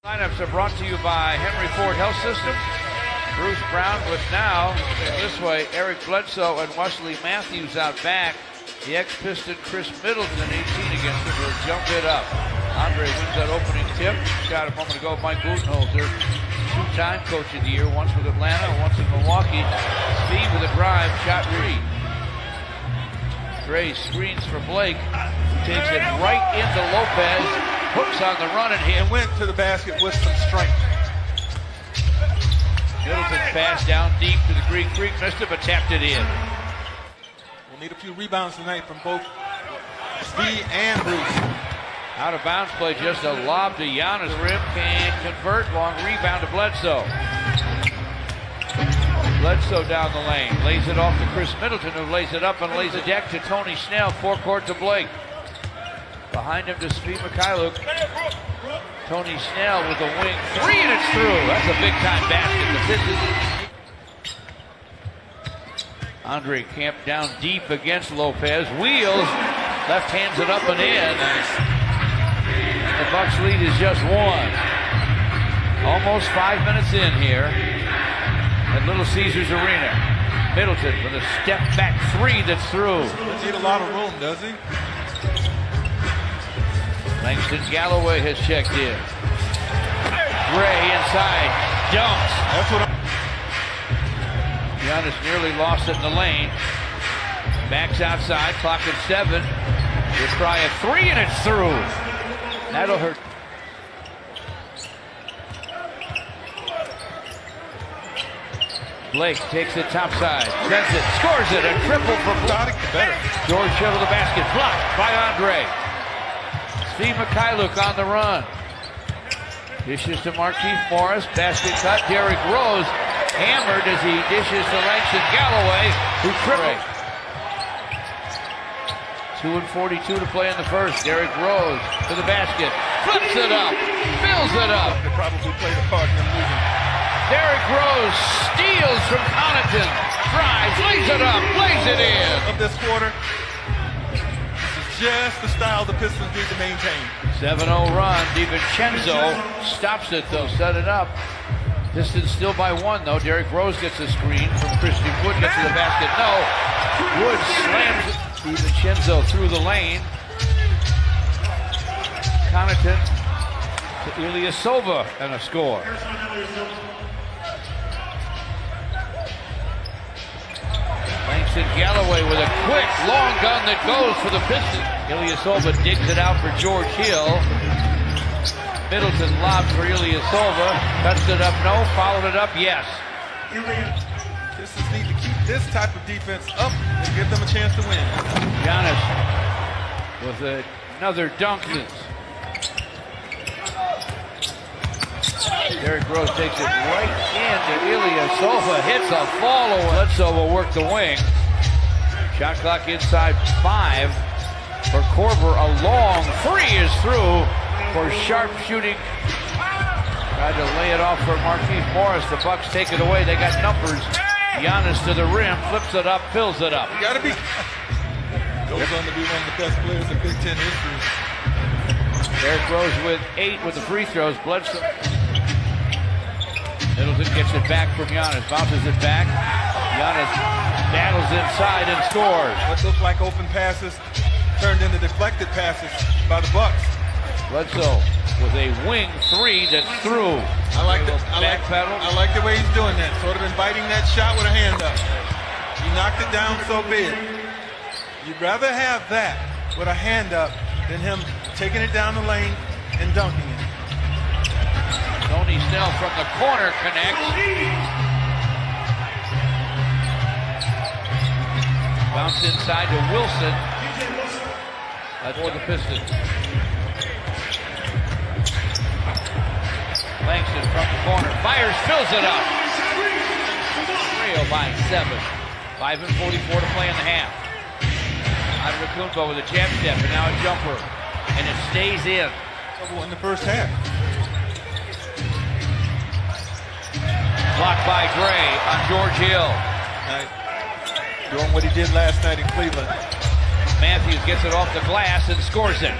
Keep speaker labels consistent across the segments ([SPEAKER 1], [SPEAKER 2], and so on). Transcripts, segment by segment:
[SPEAKER 1] Lineups are brought to you by Henry Ford Health System. Bruce Brown with now, this way, Eric Bledsoe and Wesley Matthews out back. The ex-Piston Chris Middleton, 18 against him, will jump it up. Andre wins that opening tip. Shot a moment ago, Mike Budenholzer, two-time coach of the year, once with Atlanta, once in Milwaukee. Speed with a drive, shot read. Gray screens for Blake, takes it right into Lopez. Hooks on the run and
[SPEAKER 2] went to the basket with some strength.
[SPEAKER 1] Middleton's pass down deep to the Greek Freak, missed it but tapped it in.
[SPEAKER 2] We'll need a few rebounds tonight from both Speed and Bruce.
[SPEAKER 1] Out of bounds play, just a lob to Giannis. Rim can't convert, long rebound to Bledsoe. Bledsoe down the lane, lays it off to Chris Middleton, who lays it up and lays it deck to Tony Snell, forecourt to Blake. Behind him to Svi Mykhailiuk. Tony Snell with a wing three and it's through. That's a big time basket. The Pistons. Andre camped down deep against Lopez. Wheels, left hands it up and in. The Bucks lead is just one. Almost 5 minutes in here at Little Caesars Arena. Middleton with a step back three that's through.
[SPEAKER 2] Doesn't need a lot of room, does he?
[SPEAKER 1] Langston Galloway has checked in. Gray inside, dunks.
[SPEAKER 2] That's what
[SPEAKER 1] Giannis nearly lost it in the lane. Backs outside, clock at 7. He'll try a three and it's through. That'll hurt. Blake takes it topside, sends it, scores it, a triple for Blake. George Hill to the basket, blocked by Andre. Svi Mykhailiuk on the run. Dishes to Markieff Morris. Basket cut. Derrick Rose hammered as he dishes to Langston Galloway, who tripled. 2:42 to play in the first. Derrick Rose to the basket. Flips it up. Fills it up.
[SPEAKER 2] They probably played a part in losing.
[SPEAKER 1] Derrick Rose steals from Connaughton. Drives, lays it up, lays it in.
[SPEAKER 2] Of this quarter. Just the style the Pistons need to maintain.
[SPEAKER 1] 7-0 run. DiVincenzo stops it though. Set it up. Pistons still by one though. Derrick Rose gets a screen from Christian Wood. Gets to the basket. No. Wood slams it. DiVincenzo through the lane. Connaughton to Ilyasova and a score. Langston Galloway with a quick long gun that goes for the Pistons. Ilyasova digs it out for George Hill. Middleton lobs for Ilyasova. Cuts it up, no. Followed it up, yes.
[SPEAKER 2] Pistons need to keep this type of defense up and give them a chance to win.
[SPEAKER 1] Giannis with another dunk. Derrick Rose takes it right into Ilyasova, hits a follow. Bledsoe will work the wing. Shot clock inside 5 for Korver. A long three is through for sharp shooting. Tried to lay it off for Markieff Morris. The Bucks take it away. They got numbers. Giannis to the rim, flips it up, fills it up.
[SPEAKER 2] You gotta be. Goes on to be one of the best players in Big Ten history.
[SPEAKER 1] Derrick Rose with 8 with the free throws. Bledsoe. Middleton gets it back from Giannis, bounces it back. Giannis battles inside and scores.
[SPEAKER 2] What looked like open passes turned into deflected passes by the Bucks.
[SPEAKER 1] Bledsoe with a wing three that's through.
[SPEAKER 2] I like the way he's doing that, sort of inviting that shot with a hand up. He knocked it down, so be it. You'd rather have that with a hand up than him taking it down the lane and dunking it.
[SPEAKER 1] Tony Snell from the corner connects. Bounce inside to Wilson. That's for the Pistons. Langston from the corner. Fires, fills it up. Rio by 7. 5:44 to play in the half. Antetokounmpo with a jab step and now a jumper. And it stays in.
[SPEAKER 2] Trouble in the first half.
[SPEAKER 1] Blocked by Gray on George Hill.
[SPEAKER 2] Doing what he did last night in Cleveland.
[SPEAKER 1] Matthews gets it off the glass and scores it.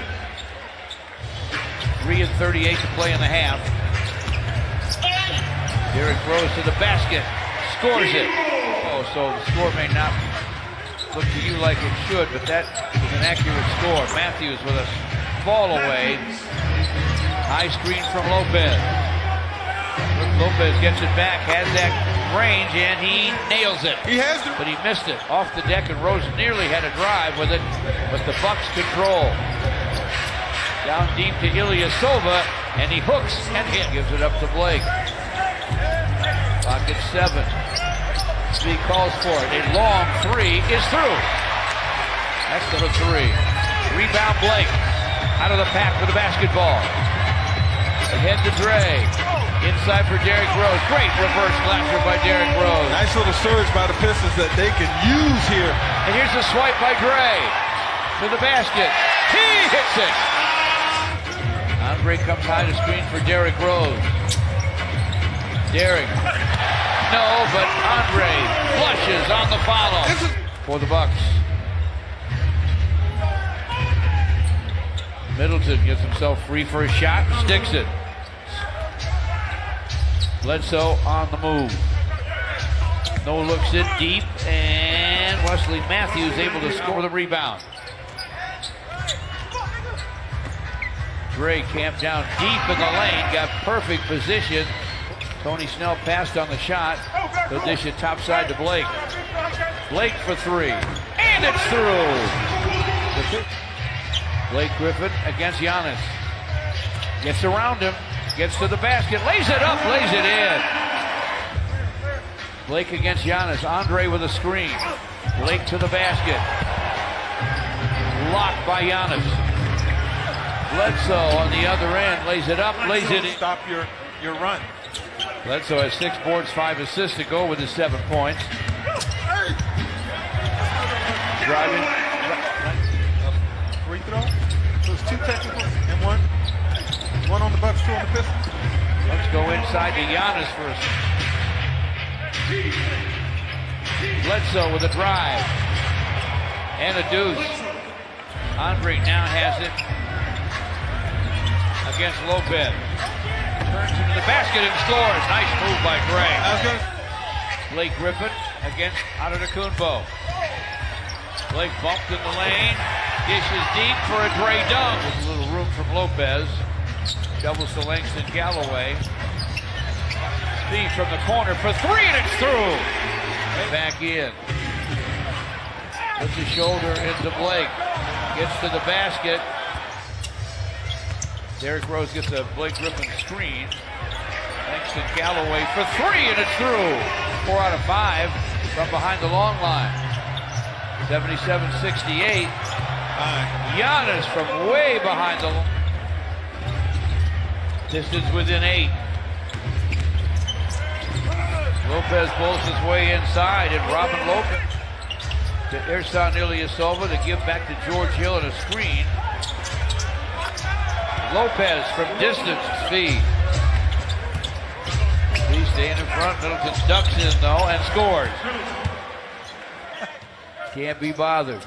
[SPEAKER 1] 3:38 to play in the half. Derrick Rose to the basket, scores it. Oh, so the score may not look to you like it should, but that is an accurate score. Matthews with a fall away. High screen from Lopez. Lopez gets it back, has that range, and he nails it.
[SPEAKER 2] He has to.
[SPEAKER 1] But he missed it off the deck, and Rose nearly had a drive with it, but the Bucks control. Down deep to Ilyasova, and he hooks and hit. Gives it up to Blake. Clock at 7. Speed calls for it. A long three is through. That's the three. Rebound Blake. Out of the pack with the basketball. Ahead to Dre. Inside for Derrick Rose. Great reverse slasher by Derrick Rose.
[SPEAKER 2] Nice little surge by the Pistons that they can use here.
[SPEAKER 1] And here's the swipe by Dre. To the basket. He hits it. Andre comes high to screen for Derrick Rose. Derrick. No, but Andre flushes on the follow for the Bucks. Middleton gets himself free for a shot, sticks it. Bledsoe on the move. No looks in deep, and Wesley Matthews able to score the rebound. Dre camped down deep in the lane, got perfect position. Tony Snell passed on the shot. He'll dish it topside to Blake. Blake for three, and it's through. Blake Griffin against Giannis. Gets around him, gets to the basket, lays it up, lays it in. Blake against Giannis. Andre with a screen. Blake to the basket. Locked by Giannis. Bledsoe on the other end, lays it up, lays it in.
[SPEAKER 2] Stop your run.
[SPEAKER 1] Bledsoe has 6 boards, 5 assists to go with his 7 points. Driving.
[SPEAKER 2] Free throw. So it's 2 technicals and one on the Bucks, 2 on the Pistons.
[SPEAKER 1] Let's go inside to Giannis first. Bledsoe with a drive and a deuce. Andre now has it against Lopez. Turns into the basket and scores. Nice move by Dre. Blake Griffin against Antetokounmpo. Blake bumped in the lane. Dishes deep for a Dre dunk. With a little room from Lopez. Doubles to Langston Galloway. Speed from the corner for 3, and it's through. Back in. Puts his shoulder into Blake. Gets to the basket. Derrick Rose gets a Blake Griffin screen. Langston Galloway for 3, and it's through. 4 out of 5 from behind the long line. 77-68. Giannis from way behind the line. Pistons within 8. Lopez pulls his way inside, and Robin Lopez to Ersan Ilyasova to give back to George Hill and a screen. Lopez from distance, speed. He's staying in front. Middleton ducks in though and scores. Can't be bothered.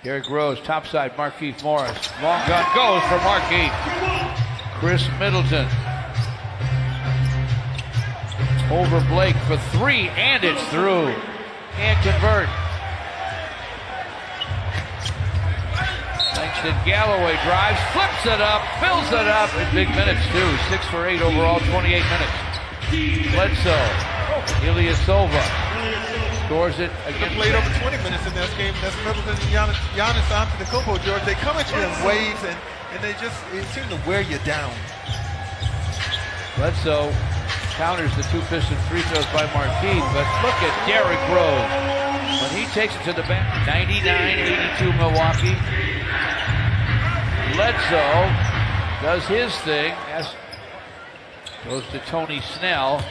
[SPEAKER 1] Derrick Rose, topside, Markieff Morris. Long gun goes for Markieff. Chris Middleton. Over Blake for 3, and it's through. Can't convert. Langston Galloway drives, flips it up, fills it up in big minutes too. 6 for 8 overall, 28 minutes. Bledsoe, Ilyasova scores it again.
[SPEAKER 2] Played over 20 minutes in this game. That's Middleton and Giannis Antetokounmpo, George. They come at you in waves, and they just seem to wear you down.
[SPEAKER 1] Bledsoe counters the 2 Piston free throws by Markieff, but look at Derrick Rose. When he takes it to the back, 99-82 Milwaukee. Bledsoe does his thing. Goes to Tony Snell.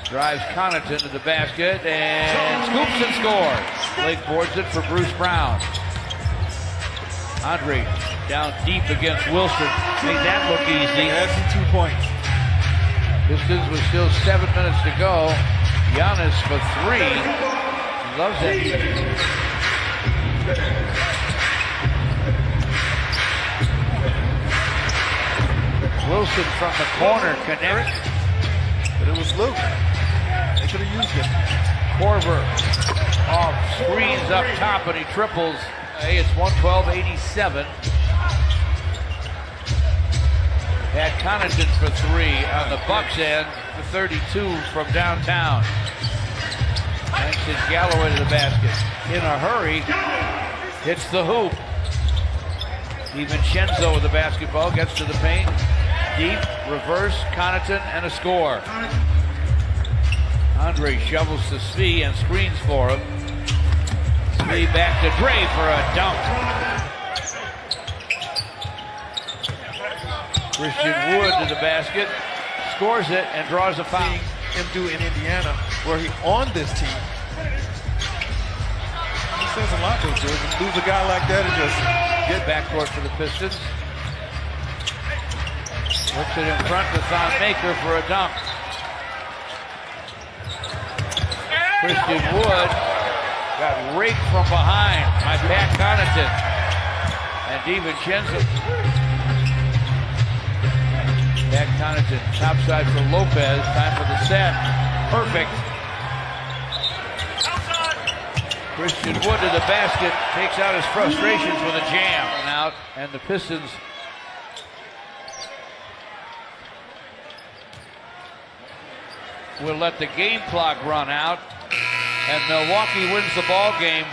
[SPEAKER 1] Drives Connaughton to the basket and scoops and scores. Blake boards it for Bruce Brown. Andre down deep against Wilson. Made that look easy.
[SPEAKER 2] That's 2 points.
[SPEAKER 1] Pistons with still 7 minutes to go. Giannis for 3. He loves that. Wilson from the corner connects.
[SPEAKER 2] But it was Luke. They could have used him.
[SPEAKER 1] Korver off screens up top, and he triples. Hey, it's 112-87. Had Connaughton for 3 on the Bucks end, for 32 from downtown. Langston Galloway to the basket. In a hurry, hits the hoop. DiVincenzo with the basketball, gets to the paint. Deep, reverse, Connaughton, and a score. Andre shovels to Svi and screens for him. Svi back to Dre for a dunk. Christian Wood to the basket, scores it, and draws a foul.
[SPEAKER 2] Him do in Indiana, where he on this team. He says a lot, Coach George. Lose a guy like that and just
[SPEAKER 1] get backcourt for the Pistons. Looks it in front to Thon Maker for a dunk. Christian Wood got raked from behind by Pat Connaughton. And DiVincenzo. Pat Connaughton, topside for Lopez. Time for the set. Perfect. Christian Wood to the basket. Takes out his frustrations with a jam. And out. And the Pistons will let the game clock run out. And Milwaukee wins the ball game